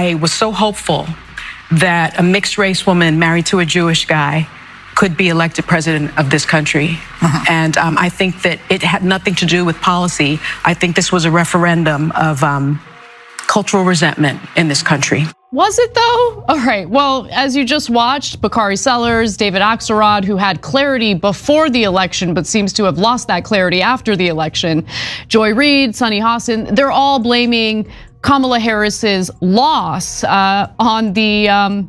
I was so hopeful that a mixed race woman married to a Jewish guy could be elected president of this country. And I think that it had nothing to do with policy. I think this was a referendum of cultural resentment in this country. Was it though? All right, well, as you just watched, Bakari Sellers, David Axelrod, who had clarity before the election, but seems to have lost that clarity after the election, Joy Reid, Sunny Hostin, they're all blaming Kamala Harris's loss on the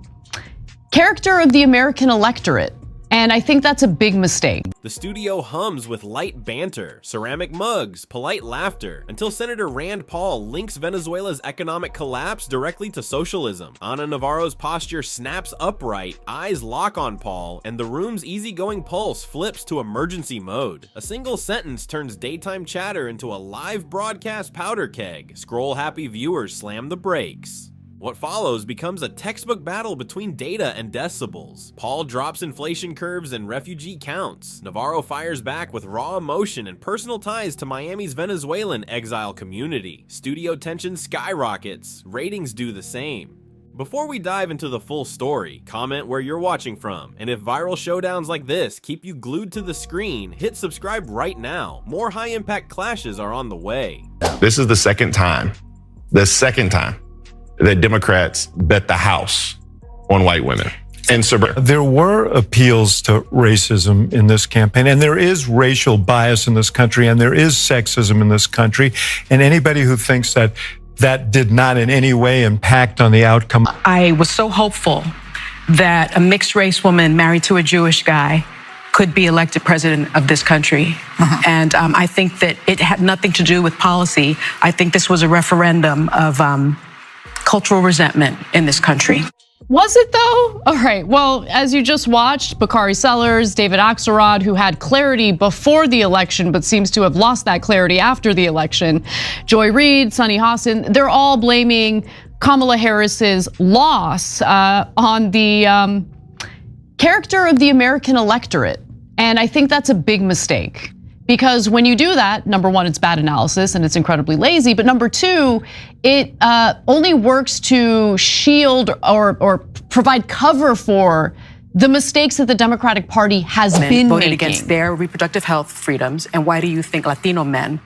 character of the American electorate. And I think that's a big mistake. The studio hums with light banter, ceramic mugs, polite laughter, until Senator Rand Paul links Venezuela's economic collapse directly to socialism. Ana Navarro's posture snaps upright, eyes lock on Paul, and the room's easygoing pulse flips to emergency mode. A single sentence turns daytime chatter into a live broadcast powder keg. Scroll-happy viewers slam the brakes. What follows becomes a textbook battle between data and decibels. Paul drops inflation curves and refugee counts. Navarro fires back with raw emotion and personal ties to Miami's Venezuelan exile community. Studio tension skyrockets. Ratings do the same. Before we dive into the full story, comment where you're watching from, and if viral showdowns like this keep you glued to the screen, hit subscribe right now. More high-impact clashes are on the way. This is the second time that Democrats bet the House on white women. And there were appeals to racism in this campaign, and there is racial bias in this country, and there is sexism in this country. And anybody who thinks that that did not in any way impact on the outcome. I was so hopeful that a mixed race woman married to a Jewish guy could be elected president of this country. And I think that it had nothing to do with policy. I think this was a referendum of cultural resentment in this country. Was it though? All right, well, as you just watched, Bakari Sellers, David Axelrod, who had clarity before the election, but seems to have lost that clarity after the election, Joy Reid, Sunny Hostin, they're all blaming Kamala Harris's loss on the character of the American electorate. And I think that's a big mistake. Because when you do that, number one, it's bad analysis and it's incredibly lazy. But number two, it only works to shield or provide cover for the mistakes that the Democratic Party has been voted making. Against their reproductive health freedoms. And why do you think Latino men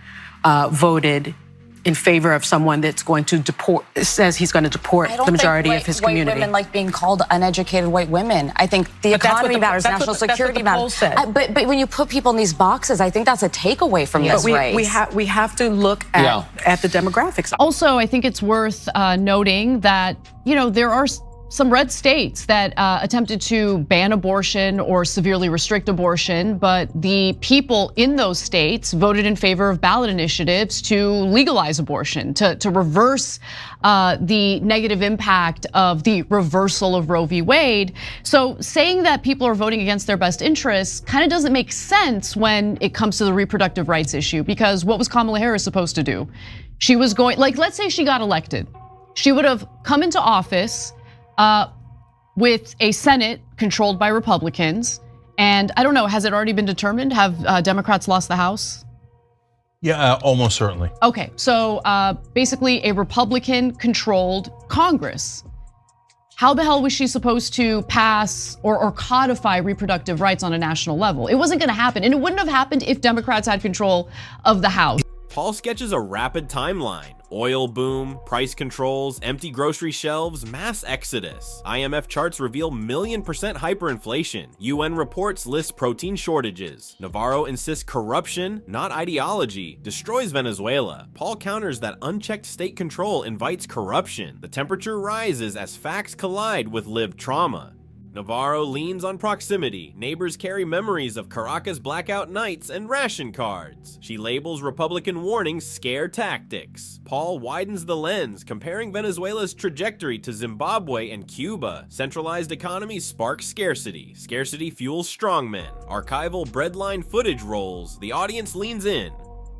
voted in favor of someone that's going to deport, says he's going to deport the majority of his community? White women like being called uneducated white women. I think the economy matters, national security matters. But when you put people in these boxes, I think that's a takeaway from this race. We have to look at the demographics. Also, I think it's worth noting that, you know, there are some red states that attempted to ban abortion or severely restrict abortion, but the people in those states voted in favor of ballot initiatives to legalize abortion, to reverse the negative impact of the reversal of Roe v. Wade. So saying that people are voting against their best interests kind of doesn't make sense when it comes to the reproductive rights issue, because what was Kamala Harris supposed to do? She was going, like, let's say she got elected. She would have come into office with a Senate controlled by Republicans. And I don't know, has it already been determined? Have Democrats lost the House? Yeah, almost certainly. Okay, so basically a Republican-controlled Congress. How the hell was she supposed to pass or codify reproductive rights on a national level? It wasn't gonna happen, and it wouldn't have happened if Democrats had control of the House. Paul sketches a rapid timeline. Oil boom, price controls, empty grocery shelves, mass exodus. IMF charts reveal million% hyperinflation. UN reports list protein shortages. Navarro insists corruption, not ideology, destroys Venezuela. Paul counters that unchecked state control invites corruption. The temperature rises as facts collide with lived trauma. Navarro leans on proximity. Neighbors carry memories of Caracas blackout nights and ration cards. She labels Republican warnings scare tactics. Paul widens the lens, comparing Venezuela's trajectory to Zimbabwe and Cuba. Centralized economies spark scarcity. Scarcity fuels strongmen. Archival breadline footage rolls. The audience leans in.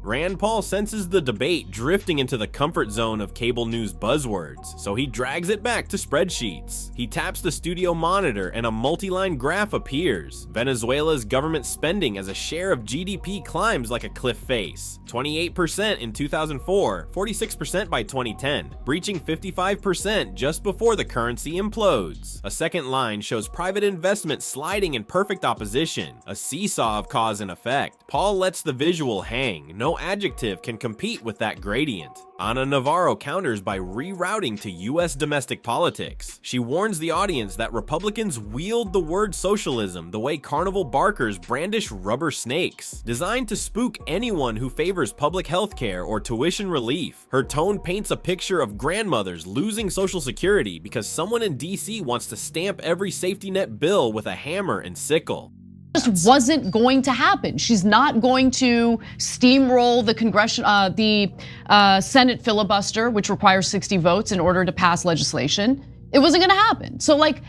Rand Paul senses the debate drifting into the comfort zone of cable news buzzwords, so he drags it back to spreadsheets. He taps the studio monitor and a multi-line graph appears. Venezuela's government spending as a share of GDP climbs like a cliff face. 28% in 2004, 46% by 2010, breaching 55% just before the currency implodes. A second line shows private investment sliding in perfect opposition, a seesaw of cause and effect. Paul lets the visual hang. No adjective can compete with that gradient. Ana Navarro counters by rerouting to US domestic politics. She warns the audience that Republicans wield the word socialism the way carnival barkers brandish rubber snakes, designed to spook anyone who favors public health care or tuition relief. Her tone paints a picture of grandmothers losing Social Security because someone in DC wants to stamp every safety net bill with a hammer and sickle. Just wasn't going to happen. She's not going to steamroll the Senate filibuster, which requires 60 votes in order to pass legislation. It wasn't going to happen. So like,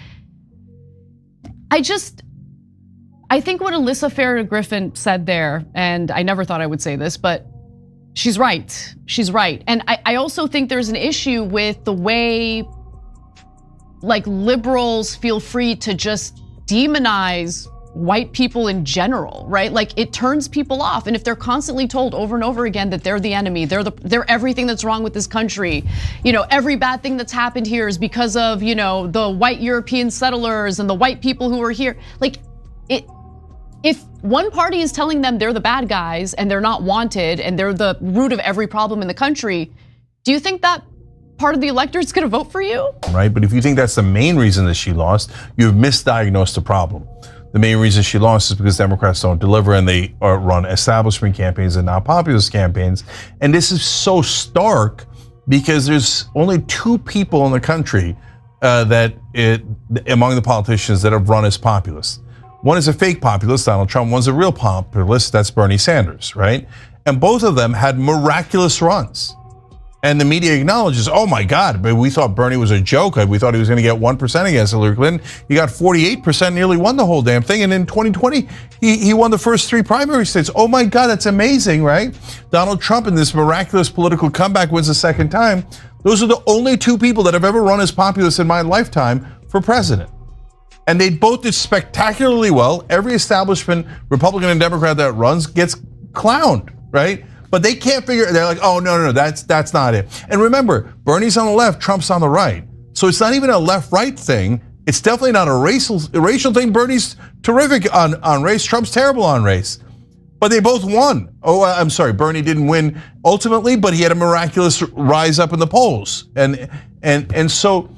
I think what Alyssa Farah Griffin said there, and I never thought I would say this, but she's right. She's right. And I also think there's an issue with the way like liberals feel free to just demonize white people in general, right? Like it turns people off. And if they're constantly told over and over again that they're the enemy, they're everything that's wrong with this country, every bad thing that's happened here is because of, the white European settlers and the white people who are here. Like if one party is telling them they're the bad guys and they're not wanted and they're the root of every problem in the country, do you think that part of the electorate's gonna vote for you? Right, but if you think that's the main reason that she lost, you've misdiagnosed the problem. The main reason she lost is because Democrats don't deliver and they run establishment campaigns and not populist campaigns. And this is so stark because there's only two people in the country among the politicians that have run as populists. One is a fake populist, Donald Trump. One's a real populist, that's Bernie Sanders, right? And both of them had miraculous runs. And the media acknowledges, oh my God, but we thought Bernie was a joke. We thought he was gonna get 1% against Hillary Clinton. He got 48%, nearly won the whole damn thing. And in 2020, he won the first 3 primary states. Oh my God, that's amazing, right? Donald Trump in this miraculous political comeback wins a second time. Those are the only two people that have ever run as populists in my lifetime for president. And they both did spectacularly well. Every establishment, Republican and Democrat that runs gets clowned, right? But they can't figure, they're like, oh, no, that's not it. And remember, Bernie's on the left, Trump's on the right. So it's not even a left-right thing. It's definitely not a racial thing. Bernie's terrific on race, Trump's terrible on race. But they both won. Oh, I'm sorry, Bernie didn't win ultimately, but he had a miraculous rise up in the polls. And so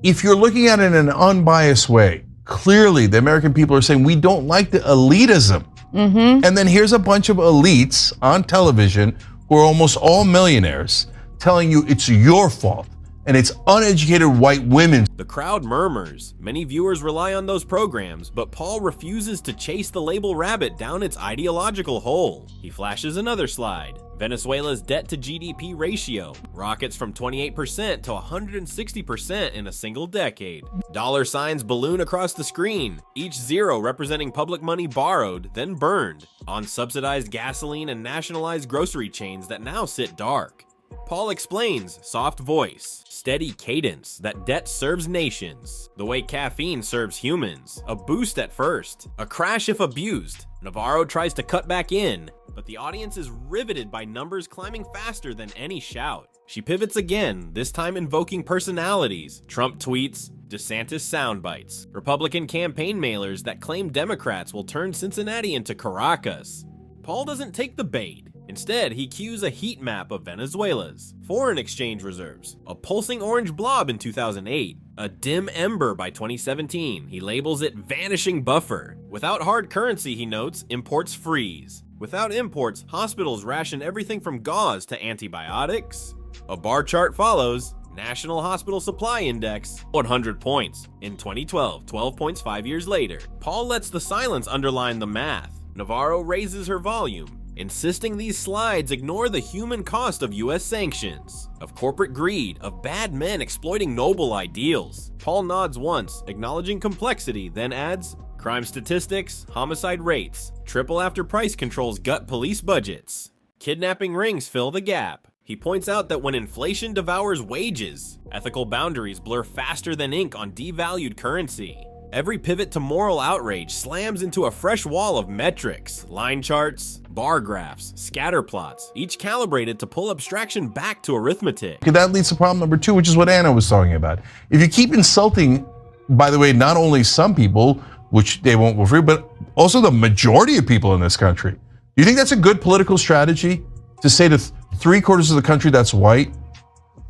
if you're looking at it in an unbiased way, clearly the American people are saying we don't like the elitism. Mm-hmm. And then here's a bunch of elites on television who are almost all millionaires telling you it's your fault and it's uneducated white women. The crowd murmurs. Many viewers rely on those programs, but Paul refuses to chase the label rabbit down its ideological hole. He flashes another slide. Venezuela's debt to GDP ratio rockets from 28% to 160% in a single decade. Dollar signs balloon across the screen, each zero representing public money borrowed, then burned, on subsidized gasoline and nationalized grocery chains that now sit dark. Paul explains, soft voice, steady cadence, that debt serves nations, the way caffeine serves humans, a boost at first, a crash if abused. Navarro tries to cut back in, but the audience is riveted by numbers climbing faster than any shout. She pivots again, this time invoking personalities, Trump tweets, DeSantis soundbites, Republican campaign mailers that claim Democrats will turn Cincinnati into Caracas. Paul doesn't take the bait. Instead, he cues a heat map of Venezuela's foreign exchange reserves, a pulsing orange blob in 2008, a dim ember by 2017. He labels it vanishing buffer. Without hard currency, he notes, imports freeze. Without imports, hospitals ration everything from gauze to antibiotics. A bar chart follows. National Hospital Supply Index, 100 points. In 2012, 12 points 5 years later. Paul lets the silence underline the math. Navarro raises her volume. insisting these slides ignore the human cost of US sanctions, of corporate greed, of bad men exploiting noble ideals. Paul nods once, acknowledging complexity, then adds, crime statistics, homicide rates, triple after price controls gut police budgets. Kidnapping rings fill the gap. He points out that when inflation devours wages, ethical boundaries blur faster than ink on devalued currency. Every pivot to moral outrage slams into a fresh wall of metrics, line charts, bar graphs, scatter plots, each calibrated to pull abstraction back to arithmetic. Okay, that leads to problem number 2, which is what Anna was talking about. If you keep insulting, by the way, not only some people, which they won't go free, but also the majority of people in this country. Do you think that's a good political strategy to say to 3/4 of the country that's white,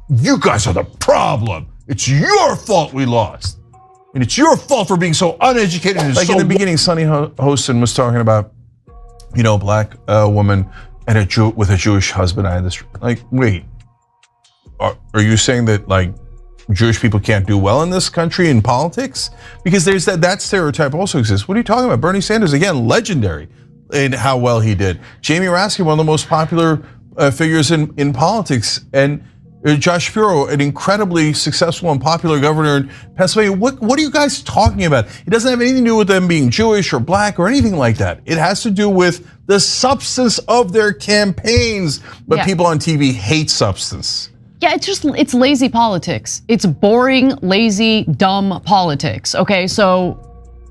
you guys are the problem. It's your fault we lost. And it's your fault for being so uneducated. And like in the beginning, Sunny Hostin was talking about, black woman and with a Jewish husband. I had this, like, wait, are you saying that like Jewish people can't do well in this country in politics? Because there's that stereotype also exists. What are you talking about? Bernie Sanders, again, legendary in how well he did. Jamie Raskin, one of the most popular figures in politics, and Josh Shapiro, an incredibly successful and popular governor in Pennsylvania. What are you guys talking about? It doesn't have anything to do with them being Jewish or black or anything like that. It has to do with the substance of their campaigns. But people on TV hate substance. Yeah, it's lazy politics. It's boring, lazy, dumb politics. Okay, so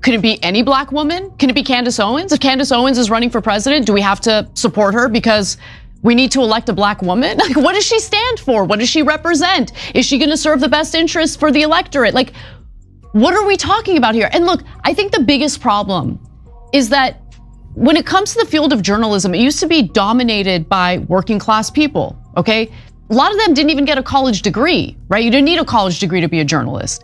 could it be any black woman? Can it be Candace Owens? If Candace Owens is running for president, do we have to support her because we need to elect a black woman? Like, what does she stand for? What does she represent? Is she going to serve the best interests for the electorate? Like, what are we talking about here? And look, I think the biggest problem is that when it comes to the field of journalism, it used to be dominated by working class people, okay? A lot of them didn't even get a college degree, right? You didn't need a college degree to be a journalist.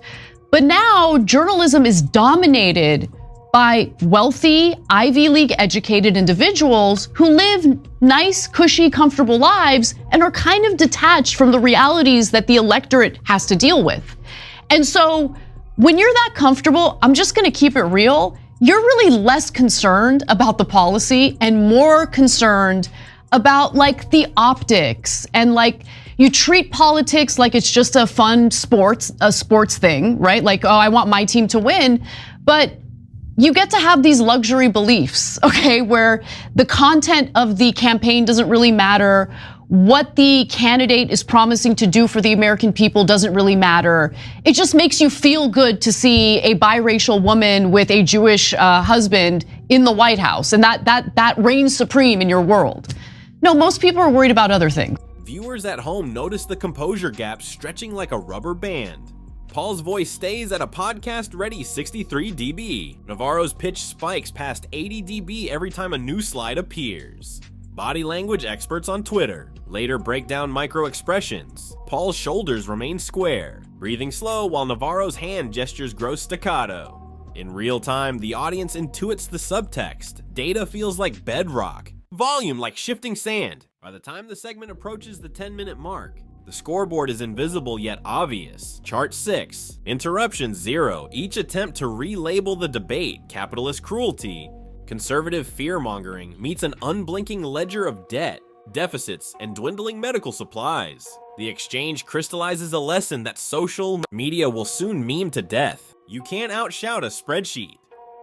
But now journalism is dominated by wealthy, Ivy League educated individuals who live nice, cushy, comfortable lives and are kind of detached from the realities that the electorate has to deal with. And so when you're that comfortable, I'm just gonna keep it real, you're really less concerned about the policy and more concerned about like the optics, and like you treat politics like it's just a fun sports thing, right? Like, oh, I want my team to win, but you get to have these luxury beliefs, okay, where the content of the campaign doesn't really matter. What the candidate is promising to do for the American people doesn't really matter. It just makes you feel good to see a biracial woman with a Jewish husband in the White House, and that reigns supreme in your world. No, most people are worried about other things. Viewers at home notice the composure gap stretching like a rubber band. Paul's voice stays at a podcast-ready 63 dB. Navarro's pitch spikes past 80 dB every time a new slide appears. Body language experts on Twitter later break down micro-expressions. Paul's shoulders remain square, breathing slow while Navarro's hand gestures grow staccato. In real time, the audience intuits the subtext. Data feels like bedrock, volume like shifting sand. By the time the segment approaches the 10-minute mark, the scoreboard is invisible yet obvious. Chart 6, interruption 0, each attempt to relabel the debate capitalist cruelty, conservative fear-mongering meets an unblinking ledger of debt, deficits, and dwindling medical supplies. The exchange crystallizes a lesson that social media will soon meme to death. You can't outshout a spreadsheet.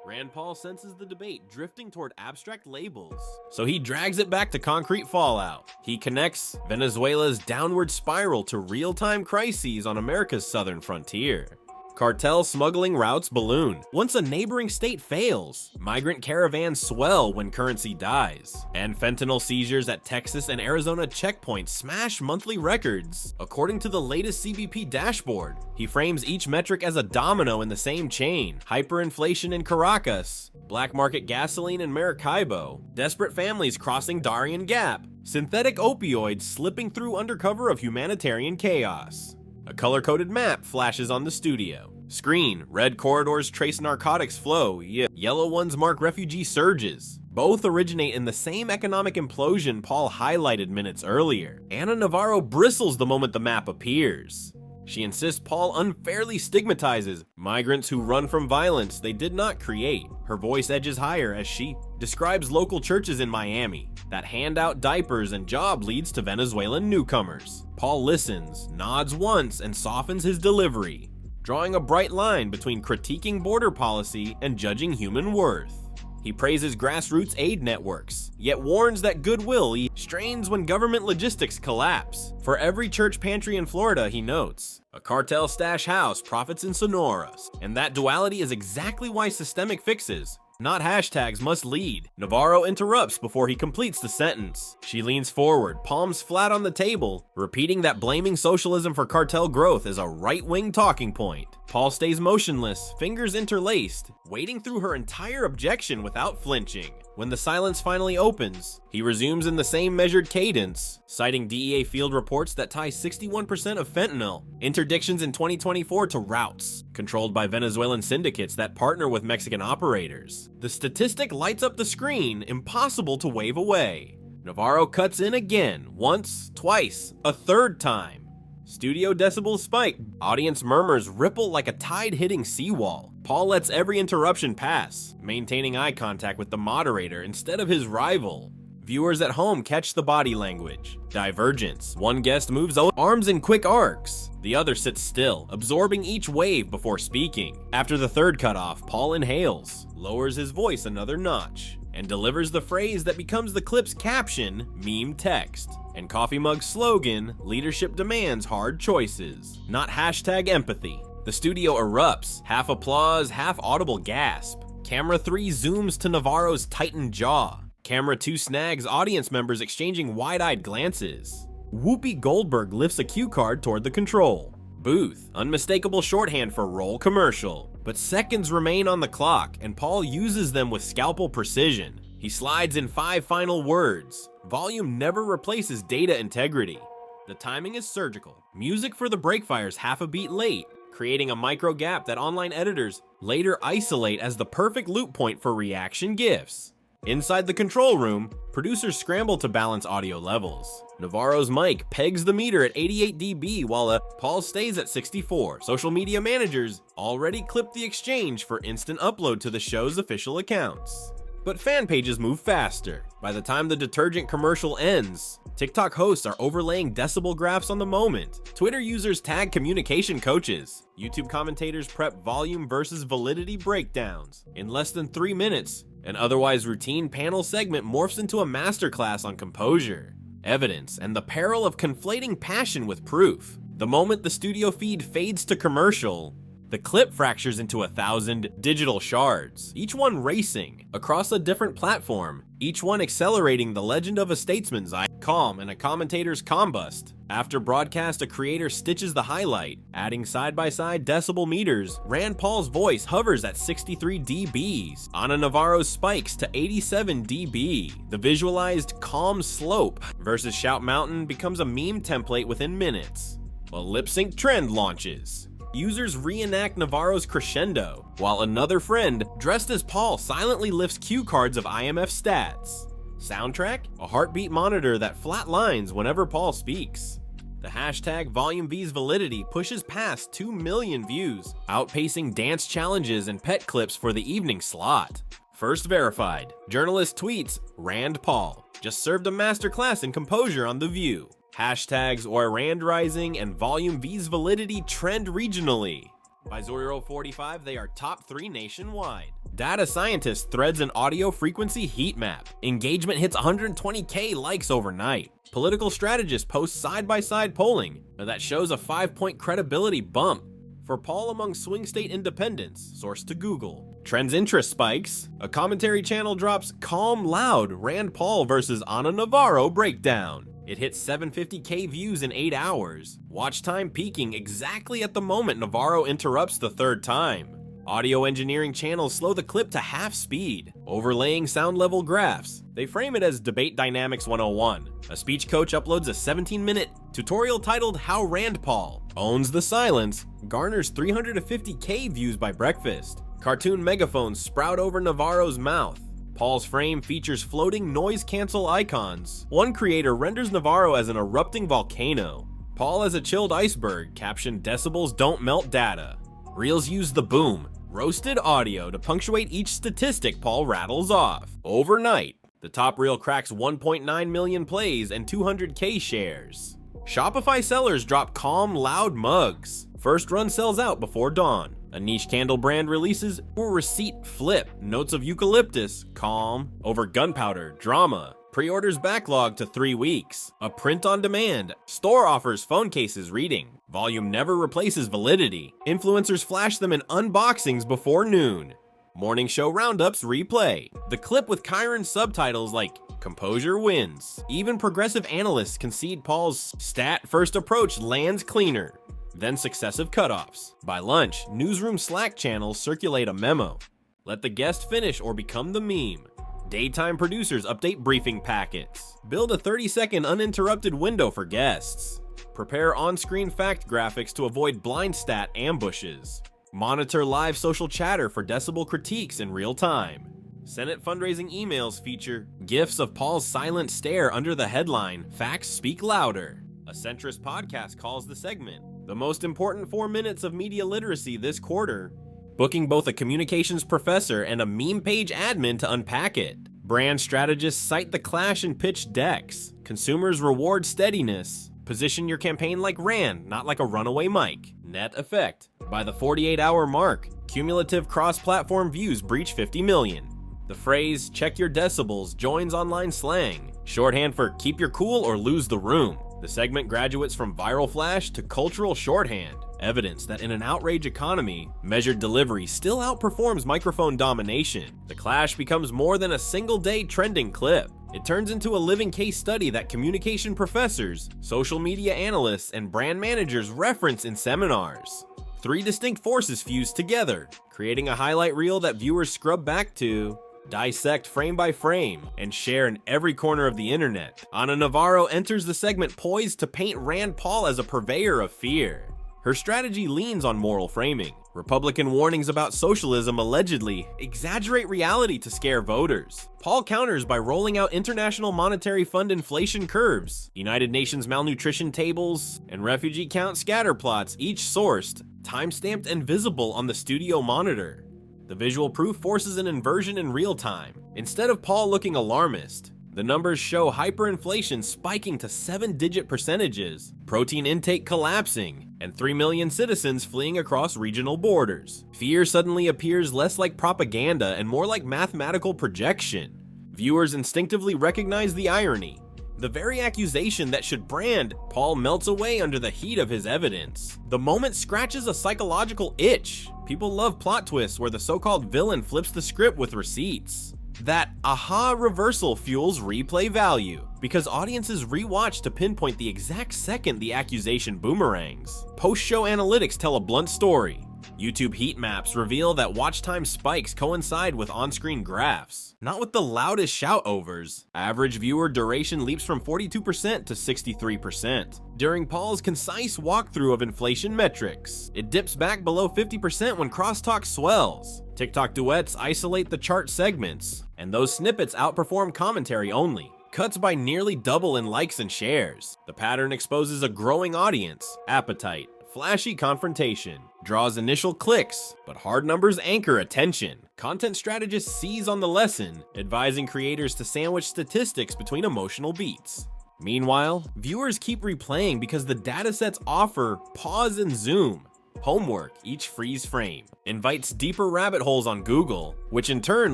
Rand Paul senses the debate drifting toward abstract labels, so he drags it back to concrete fallout. He connects Venezuela's downward spiral to real-time crises on America's southern frontier. Cartel smuggling routes balloon once a neighboring state fails. Migrant caravans swell when currency dies. And fentanyl seizures at Texas and Arizona checkpoints smash monthly records. According to the latest CBP dashboard, he frames each metric as a domino in the same chain. Hyperinflation in Caracas, black market gasoline in Maracaibo, desperate families crossing Darien Gap, synthetic opioids slipping through under cover of humanitarian chaos. A color-coded map flashes on the studio. Screen, red corridors trace narcotics flow, yellow ones mark refugee surges. Both originate in the same economic implosion Paul highlighted minutes earlier. Anna Navarro bristles the moment the map appears. She insists Paul unfairly stigmatizes migrants who run from violence they did not create. Her voice edges higher as she describes local churches in Miami that hand out diapers and job leads to Venezuelan newcomers. Paul listens, nods once, and softens his delivery, drawing a bright line between critiquing border policy and judging human worth. He praises grassroots aid networks, yet warns that goodwill strains when government logistics collapse. For every church pantry in Florida, he notes, a cartel stash house profits in Sonoras. And that duality is exactly why systemic fixes, not hashtags, must lead. Navarro interrupts before he completes the sentence. She leans forward, palms flat on the table, repeating that blaming socialism for cartel growth is a right-wing talking point. Paul stays motionless, fingers interlaced, waiting through her entire objection without flinching. When the silence finally opens, he resumes in the same measured cadence, citing DEA field reports that tie 61% of fentanyl interdictions in 2024 to routes controlled by Venezuelan syndicates that partner with Mexican operators. The statistic lights up the screen, impossible to wave away. Navarro cuts in again, once, twice, a third time. Studio decibels spike, audience murmurs ripple like a tide hitting seawall. Paul lets every interruption pass, maintaining eye contact with the moderator instead of his rival. Viewers at home catch the body language. Divergence. One guest moves arms in quick arcs. The other sits still, absorbing each wave before speaking. After the third cutoff, Paul inhales, lowers his voice another notch, and delivers the phrase that becomes the clip's caption, meme text, and coffee mug's slogan, leadership demands hard choices, not hashtag empathy. The studio erupts, half applause, half audible gasp. Camera 3 zooms to Navarro's tightened jaw. Camera 2 snags audience members exchanging wide-eyed glances. Whoopi Goldberg lifts a cue card toward the control booth, unmistakable shorthand for roll commercial. But seconds remain on the clock, and Paul uses them with scalpel precision. He slides in 5 final words. Volume never replaces data integrity. The timing is surgical. Music for the break fires half a beat late, creating a micro gap that online editors later isolate as the perfect loop point for reaction GIFs. Inside the control room, producers scramble to balance audio levels. Navarro's mic pegs the meter at 88 dB while Paul stays at 64. Social media managers already clipped the exchange for instant upload to the show's official accounts. But fan pages move faster. By the time the detergent commercial ends, TikTok hosts are overlaying decibel graphs on the moment. Twitter users tag communication coaches. YouTube commentators prep volume versus validity breakdowns. In less than 3 minutes, an otherwise routine panel segment morphs into a masterclass on composure, evidence, and the peril of conflating passion with proof. The moment the studio feed fades to commercial, the clip fractures into 1,000 digital shards, each one racing across a different platform, each one accelerating the legend of a statesman's calm and a commentator's combust. After broadcast, a creator stitches the highlight, adding side-by-side decibel meters. Rand Paul's voice hovers at 63 dBs. Ana Navarro's spikes to 87 dB. The visualized calm slope versus Shout Mountain becomes a meme template within minutes. A lip-sync trend launches. Users reenact Navarro's crescendo, while another friend, dressed as Paul, silently lifts cue cards of IMF stats. Soundtrack? A heartbeat monitor that flatlines whenever Paul speaks. The hashtag VolumeV's validity pushes past 2 million views, outpacing dance challenges and pet clips for the evening slot. First verified. Journalist tweets, Rand Paul just served a masterclass in composure on The View. Hashtags or Rand Rising and VolumeV's validity trend regionally. By Zoro45, they are top 3 nationwide. Data scientist threads an audio frequency heat map. Engagement hits 120K likes overnight. Political strategist posts side-by-side polling that shows a 5-point credibility bump for Paul among swing state independents, sourced to Google. Trends interest spikes. A commentary channel drops calm loud Rand Paul versus Ana Navarro breakdown. It hits 750K views in 8 hours. Watch time peaking exactly at the moment Navarro interrupts the third time. Audio engineering channels slow the clip to half speed, overlaying sound level graphs. They frame it as Debate Dynamics 101. A speech coach uploads a 17-minute tutorial titled How Rand Paul Owns the Silence, garners 350K views by breakfast. Cartoon megaphones sprout over Navarro's mouth. Paul's frame features floating noise cancel icons. One creator renders Navarro as an erupting volcano. Paul as a chilled iceberg, captioned decibels don't melt data. Reels use the boom, roasted audio to punctuate each statistic Paul rattles off. Overnight, the top reel cracks 1.9 million plays and 200K shares. Shopify sellers drop calm, loud mugs. First run sells out before dawn. A niche candle brand releases receipt flip. Notes of eucalyptus, calm, over gunpowder, drama. Pre-orders backlog to 3 weeks. A print on demand. Store offers phone cases reading. Volume never replaces validity. Influencers flash them in unboxings before noon. Morning show roundups replay. The clip with Kyron's subtitles like "Composure wins." Even progressive analysts concede Paul's stat-first approach lands cleaner. Then successive cutoffs. By lunch, newsroom Slack channels circulate a memo. Let the guest finish or become the meme. Daytime producers update briefing packets. Build a 30-second uninterrupted window for guests. Prepare on-screen fact graphics to avoid blind stat ambushes. Monitor live social chatter for decibel critiques in real time. Senate fundraising emails feature GIFs of Paul's silent stare under the headline, "Facts Speak Louder." A centrist podcast calls the segment the most important 4 minutes of media literacy this quarter, booking both a communications professor and a meme page admin to unpack it. Brand strategists cite the clash and pitch decks. Consumers reward steadiness. Position your campaign like Rand, not like a runaway mic. Net effect. By the 48-hour mark, cumulative cross-platform views breach 50 million. The phrase, "check your decibels," joins online slang, shorthand for keep your cool or lose the room. The segment graduates from viral flash to cultural shorthand, evidence that in an outrage economy, measured delivery still outperforms microphone domination. The clash becomes more than a single-day trending clip. It turns into a living case study that communication professors, social media analysts, and brand managers reference in seminars. 3 distinct forces fuse together, creating a highlight reel that viewers scrub back to, dissect frame by frame, and share in every corner of the internet. Ana Navarro enters the segment poised to paint Rand Paul as a purveyor of fear. Her strategy leans on moral framing. Republican warnings about socialism allegedly exaggerate reality to scare voters. Paul counters by rolling out International Monetary Fund inflation curves, United Nations malnutrition tables, and refugee count scatter plots, each sourced, time-stamped, and visible on the studio monitor. The visual proof forces an inversion in real time. Instead of Paul looking alarmist, the numbers show hyperinflation spiking to 7-digit percentages, protein intake collapsing, and 3 million citizens fleeing across regional borders. Fear suddenly appears less like propaganda and more like mathematical projection. Viewers instinctively recognize the irony. The very accusation that should brand Paul melts away under the heat of his evidence. The moment scratches a psychological itch. People love plot twists where the so-called villain flips the script with receipts. That aha reversal fuels replay value, because audiences rewatch to pinpoint the exact second the accusation boomerangs. Post-show analytics tell a blunt story. YouTube heat maps reveal that watch time spikes coincide with on-screen graphs, not with the loudest shout-overs. Average viewer duration leaps from 42% to 63%. During Paul's concise walkthrough of inflation metrics, it dips back below 50% when crosstalk swells. TikTok duets isolate the chart segments, and those snippets outperform commentary only. Cuts by nearly double in likes and shares. The pattern exposes a growing audience, appetite, flashy confrontation, draws initial clicks, but hard numbers anchor attention. Content strategists seize on the lesson, advising creators to sandwich statistics between emotional beats. Meanwhile, viewers keep replaying because the datasets offer pause and zoom. Homework, each freeze frame, invites deeper rabbit holes on Google, which in turn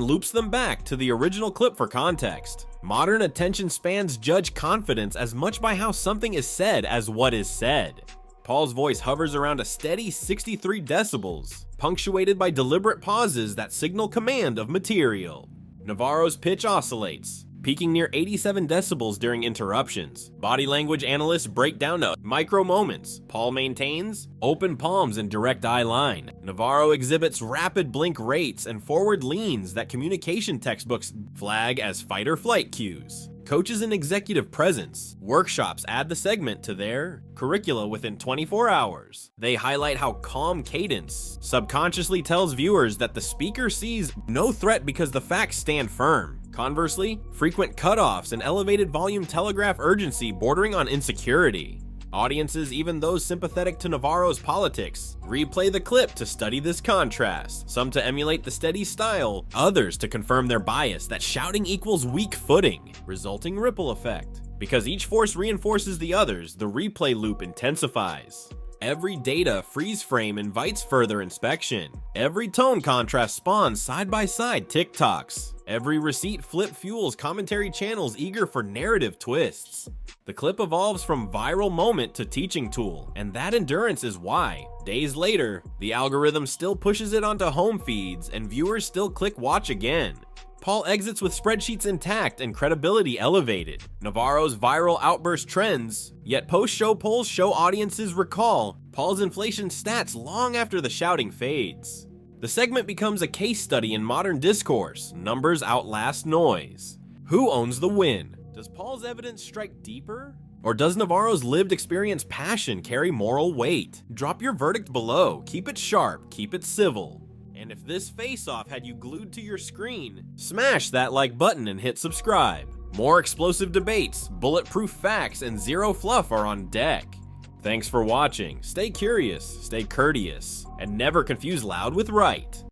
loops them back to the original clip for context. Modern attention spans judge confidence as much by how something is said as what is said. Paul's voice hovers around a steady 63 decibels, punctuated by deliberate pauses that signal command of material. Navarro's pitch oscillates, peaking near 87 decibels during interruptions. Body language analysts break down to micro moments. Paul maintains open palms and direct eye line. Navarro exhibits rapid blink rates and forward leans that communication textbooks flag as fight or flight cues. Coaches and executive presence. Workshops add the segment to their curricula within 24 hours. They highlight how calm cadence subconsciously tells viewers that the speaker sees no threat because the facts stand firm. Conversely, frequent cutoffs and elevated volume telegraph urgency bordering on insecurity. Audiences, even those sympathetic to Navarro's politics, replay the clip to study this contrast, some to emulate the steady style, others to confirm their bias that shouting equals weak footing, resulting ripple effect. Because each force reinforces the others, the replay loop intensifies. Every data freeze frame invites further inspection. Every tone contrast spawns side-by-side TikToks. Every receipt flip fuels commentary channels eager for narrative twists. The clip evolves from viral moment to teaching tool, and that endurance is why, days later, the algorithm still pushes it onto home feeds and viewers still click watch again. Paul exits with spreadsheets intact and credibility elevated. Navarro's viral outburst trends, yet post-show polls show audiences recall Paul's inflation stats long after the shouting fades. The segment becomes a case study in modern discourse. Numbers outlast noise. Who owns the win? Does Paul's evidence strike deeper? Or does Navarro's lived experience passion carry moral weight? Drop your verdict below. Keep it sharp, keep it civil. And if this face-off had you glued to your screen, smash that like button and hit subscribe. More explosive debates, bulletproof facts, and zero fluff are on deck. Thanks for watching. Stay curious, stay courteous, and never confuse loud with right.